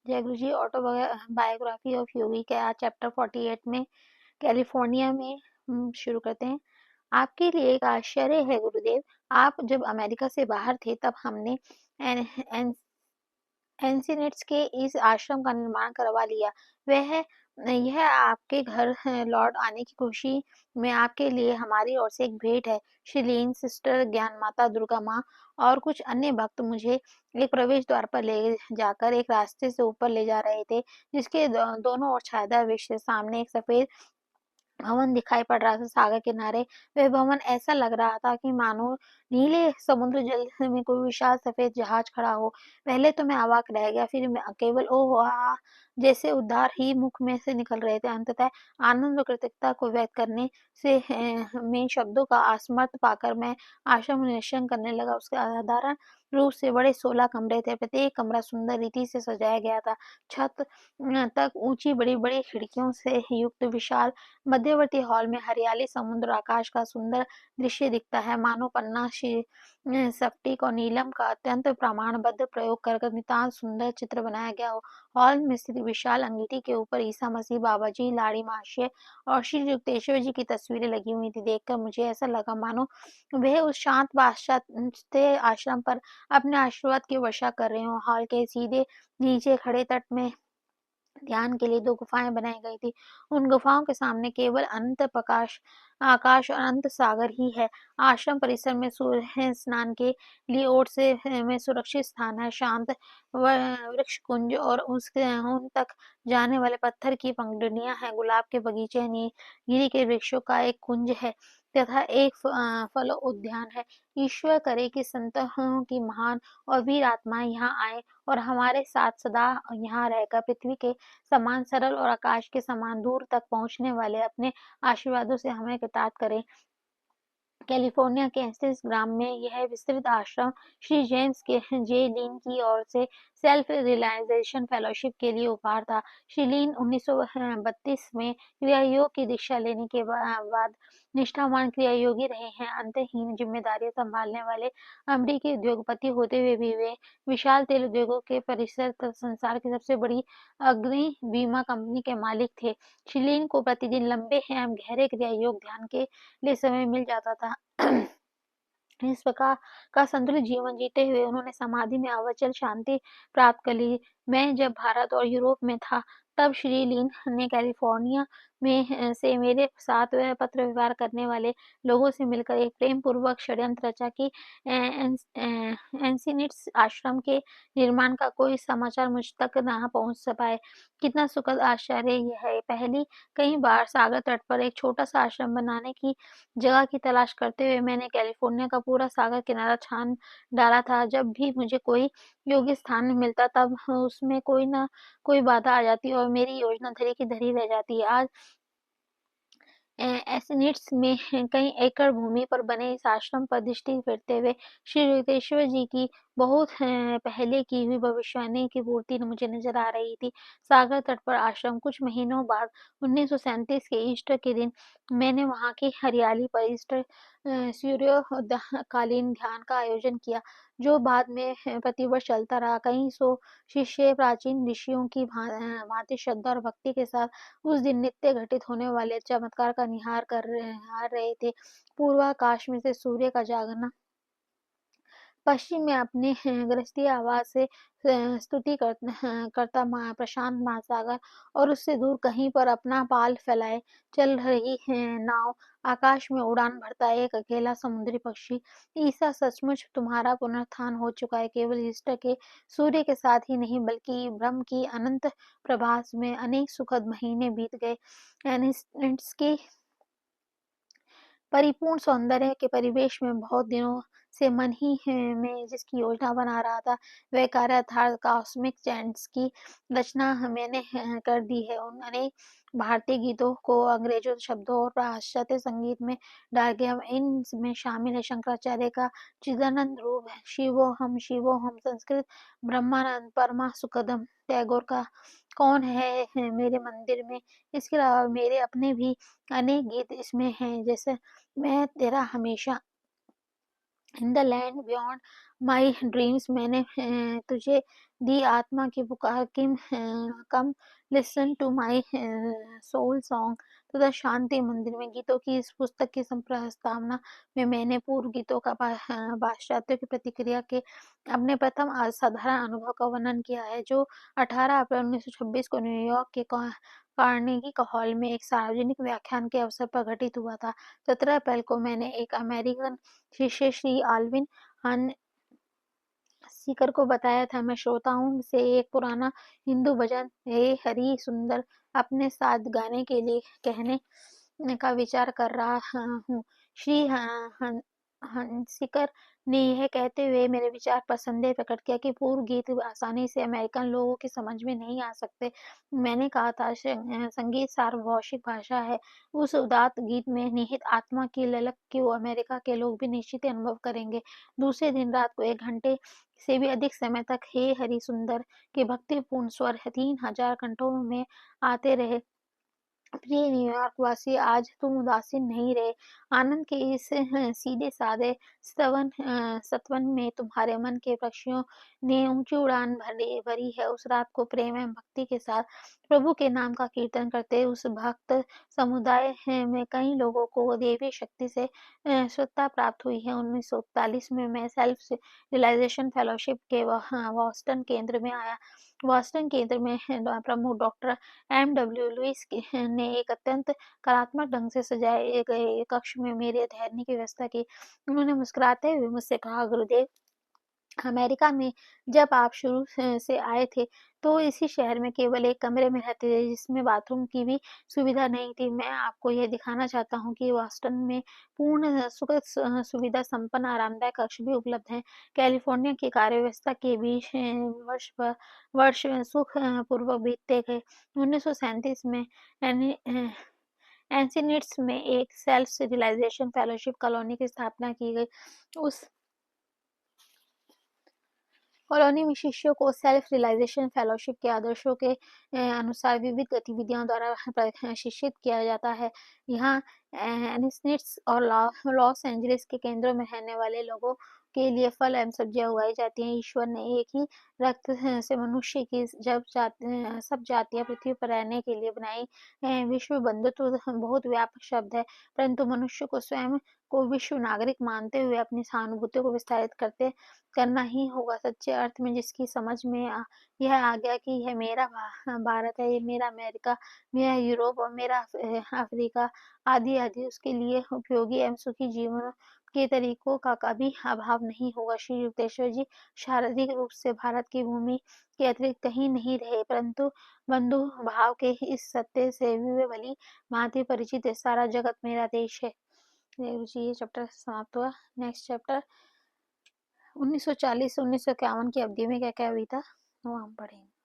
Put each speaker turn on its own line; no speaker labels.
जय गुरु जी। Biography of योगी के आज चैप्टर 48 में कैलिफोर्निया में शुरू करते हैं। आपके लिए एक आश्चर्य है गुरुदेव, आप जब अमेरिका से बाहर थे तब हमने एन, एन, एनसिनेट्स के इस आश्रम का निर्माण करवा लिया। यह आपके घर लौट आने की खुशी में आपके लिए हमारी ओर से एक भेंट है। शिलीन, सिस्टर ज्ञान माता, दुर्गा माँ और कुछ अन्य भक्त मुझे एक प्रवेश द्वार पर ले जाकर एक रास्ते से ऊपर ले जा रहे थे, जिसके दोनों ओर छायादार वृक्ष, सामने एक सफेद भवन दिखाई पड़ रहा था सागर किनारे। वह भवन ऐसा लग रहा था कि मानो नीले समुद्र जल में कोई विशाल सफेद जहाज खड़ा हो। पहले तो मैं अवाक रह गया, फिर मैं केवल ओह वाह जैसे उद्गार ही मुख में से निकल रहे थे। अंततः आनंद और कृतज्ञता को व्यक्त करने से में शब्दों का असमर्थ पाकर मैं आश्रम निरीक्षण करने लगा। उसके साधारण रूप से बड़े 16 कमरे थे। प्रत्येक कमरा सुंदर रीति से सजाया गया था। छत तक ऊंची बड़ी बड़ी खिड़कियों से युक्त विशाल मध्यवर्ती हॉल में हरियाली, समुद्र, आकाश का सुंदर दृश्य दिखता है, मानो पन्ना स्फटिक और नीलम का अत्यंत प्रमाणबद्ध प्रयोग कर नितांत सुंदर चित्र बनाया गया हो। हॉल में स्थित विशाल अंगीठी के ऊपर ईसा मसीह, बाबा जी, लाड़ी महाशय और श्री युक्तेश्वर जी की तस्वीरें लगी हुई थी। देखकर मुझे ऐसा लगा मानो वह उस शांत पाश्चात्य आश्रम पर अपने आशीर्वाद की वर्षा कर रहे हों। हॉल के सीधे नीचे खड़े तट में ध्यान के लिए 2 गुफाएं बनाई गई थी। उन गुफाओं के सामने केवल अनंत प्रकाश, आकाश और अनंत सागर ही है। आश्रम परिसर में सूर्य स्नान के लिए ओट से में सुरक्षित स्थान है। शांत वृक्ष कुंज और उसके उन तक जाने वाले पत्थर की पंगड़ियां हैं। गुलाब के बगीचे, नीलगिरी के वृक्षों का एक कुंज है तथा एक फल उद्यान है। ईश्वर करे कि संतों की महान और वीर आत्माएं यहाँ आए और हमारे साथ सदा यहाँ रहकर पृथ्वी के समान सरल और आकाश के समान दूर तक पहुँचने वाले अपने आशीर्वादों से हमें कृतार्थ करें। कैलिफोर्निया के एस्टिस ग्राम में यह विस्तृत आश्रम श्री जेम्स के जे लीन की ओर से सेल्फ रियलाइजेशन फेलोशिप के लिए उपहार था। श्री लीन 1932 में क्रियायोग की दीक्षा लेने के बाद निष्ठावान क्रियायोगी रहे हैं। अंतहीन जिम्मेदारियां संभालने वाले अमरीकी उद्योगपति होते हुए भी वे विशाल तेल उद्योगों के परिसर तक संसार की सबसे बड़ी अग्नि बीमा कंपनी के मालिक थे। शिलीन को प्रतिदिन लंबे एवं गहरे क्रियायोग ध्यान के लिए समय मिल जाता था। इस प्रकार का संतुलित जीवन जीते हुए उन्होंने समाधि में अवचल शांति प्राप्त कर ली। मैं जब भारत और यूरोप में था तब श्री लीन ने कैलिफोर्निया में से मेरे साथ पत्र व्यवहार करने वाले लोगों से मिलकर एक प्रेम पूर्वक षड्यंत्र रचा कि एंसिनिट्स आश्रम के निर्माण का कोई समाचार मुझ तक ना पहुंच पाए। कितना सुखद आश्चर्य यह है। पहली कई बार सागर तट पर एक छोटा सा आश्रम बनाने की जगह की तलाश करते हुए मैंने कैलिफोर्निया का पूरा सागर किनारा छान डाला था। जब भी मुझे कोई योग्य स्थान मिलता तब उसमें कोई न कोई बाधा आ जाती और मेरी योजना धरी की धरी रह जाती। आज एस्निट्स में कई एकड़ भूमि पर बने इस आश्रम पर दृष्टि फेरते हुए श्री युक्तेश्वर जी की बहुत पहले की हुई भविष्यवाणी की पूर्ति मुझे नजर आ रही थी। सागर तट पर आश्रम। कुछ महीनों बाद 1937 के ईस्टर के दिन मैंने वहां की हरियाली पर ईस्टर सूर्योदयकालीन ध्यान का आयोजन किया, जो बाद में प्रतिवर्ष चलता रहा। कई सौ शिष्य प्राचीन ऋषियों की भांति श्रद्धा और भक्ति के साथ उस दिन नित्य घटित होने वाले चमत्कार का निहार रहे थे। पूर्वाकाश में से सूर्य का जागना, पश्चिम में अपनी गृहस्थी आवाज से करता प्रशांत महासागर और उससे दूर कहीं पर अपना पाल फैलाए चल रही नाव, आकाश में उड़ान भरता एक अकेला समुद्री पक्षी। ईसा, सचमुच तुम्हारा पुनरुत्थान हो चुका है। केवल ईस्टर के सूर्य के साथ ही नहीं बल्कि ब्रह्म की अनंत प्रभास में अनेक सुखद महीने बीत गए। एनिस्टिस की परिपूर्ण सौंदर्य के परिवेश में बहुत दिनों से मन ही में जिसकी योजना बना रहा था वह कार्य अर्थात कॉस्मिक चैंट्स की रचना मैंने कर दी है। उन अनेक भारतीय गीतों को अंग्रेजों शब्दों और पाश्चात्य संगीत में डाल के हम इनमें शामिल है शंकराचार्य का चिदानंद रूप है, शिवोहम संस्कृत ब्रह्मानंद परमा सुखदम, टैगोर का कौन है मेरे मंदिर में। इसके अलावा मेरे अपने भी अनेक गीत इसमें हैं, जैसे मैं तेरा हमेशा, in the land beyond, my dreams, मैंने तुझे दी आत्मा की पुकार, come listen to my soul song. तथा शांति मंदिर में गीतों की इस पुस्तक की प्रस्तावना में मैंने पूर्व गीतों का पाश्चात्यों की प्रतिक्रिया के अपने प्रथम असाधारण अनुभव का वर्णन किया है, जो 18 अप्रैल 1926 को न्यूयॉर्क के कार्नेगी हॉल में एक सार्वजनिक व्याख्यान के अवसर पर घटित हुआ था। 17 अप्रैल को मैंने एक अमेरिकन शिष्य श्री आल्विन हन सीकर को बताया था। मैं श्रोताओं से एक पुराना हिंदू भजन हे हरि सुंदर अपने साथ गाने के लिए कहने का विचार कर रहा हूँ। श्री हंसिकर ने यह कहते हुए मेरे विचार पर संदेह प्रकट किया कि पूर्व गीत आसानी से अमेरिकन लोगों की समझ में नहीं आ सकते। मैंने कहा था, संगीत सार्वभौमिक भाषा है। उस उदात्त गीत में निहित आत्मा की ललक की वो अमेरिका के लोग भी निश्चित ही अनुभव करेंगे। दूसरे दिन रात को 1 घंटे से भी अधिक समय तक हे हरि सुंदर के भक्तिपूर्ण स्वर 3000 कंठों में आते रहे। प्रिय न्यूयॉर्क वासी, आज तुम उदासीन नहीं रहे। आनंद के इस सीधे साधे सत्वन में तुम्हारे मन के पक्षियों ने ऊंची उड़ान भरी भरी है। उस रात को प्रेम एवं भक्ति के साथ प्रभु के नाम का कीर्तन करते उस भक्त समुदाय में कई लोगों को देवी शक्ति से स्वतः प्राप्त हुई है। 1941 में मैं सेल्फ रियलाइजेशन फेलोशिप के बॉस्टन केंद्र में आया। बॉस्टन केंद्र में प्रमुख डॉक्टर एम.डब्ल्यू. लुईस ने एक अत्यंत कलात्मक ढंग से सजाए गए कक्ष में मेरे ठहरने की व्यवस्था की। उन्होंने मुस्कुराते हुए मुझसे कहा, गुरुदेव, अमेरिका में जब आप शुरू से आए थे, तो इसी शहर में केवल एक कमरे में रहते थे, जिसमें बाथरूम की भी सुविधा नहीं थी। मैं आपको यह दिखाना चाहता हूँ कि बॉस्टन में पूर्ण सुखद सुविधा संपन्न आरामदायक कक्ष भी उपलब्ध हैं। कैलिफोर्निया की कार्य व्यवस्था के बीच वर्ष सुख पूर्वक बीतते गए। 1937 में एंसिनिट्स में एक सेल्फ रियलाइजेशन फेलोशिप कॉलोनी की स्थापना की गई। उस कॉलोनी में शिष्यों को सेल्फ रियलाइजेशन फेलोशिप के आदर्शों के अनुसार विविध गतिविधियों द्वारा प्रशिक्षित किया जाता है। यहाँ एनिस्निट्स और लॉस एंजलिस के केंद्रों में रहने वाले लोगों के लिए फल एवं सब्जियां उगाई जाती हैं। ईश्वर ने एक ही रक्त से मनुष्य की सब जातियां पृथ्वी पर रहने के लिए बनाई हैं। विश्व बंधुत्व बहुत व्यापक शब्द है, परंतु मनुष्य को स्वयं को विश्व नागरिक मानते हुए अपनी सहानुभूति को विस्तारित करना ही होगा। सच्चे अर्थ में जिसकी समझ में यह आ गया कि यह मेरा भारत है, ये मेरा अमेरिका, मेरा यूरोप और मेरा अफ्रीका आदि आदि, उसके लिए उपयोगी एवं सुखी जीवन के तरीकों का कभी अभाव नहीं होगा। श्री युक्तेश्वर जी शारीरिक रूप से भारत की भूमि के अतिरिक्त कहीं नहीं रहे, परंतु बंधु भाव के इस सत्य से वे भली भांति परिचित है। सारा जगत मेरा देश है। जी, ये चैप्टर समाप्त हुआ। नेक्स्ट चैप्टर 1940 से 1951 की अवधि में क्या क्या हुई था वो हम पढ़ेंगे।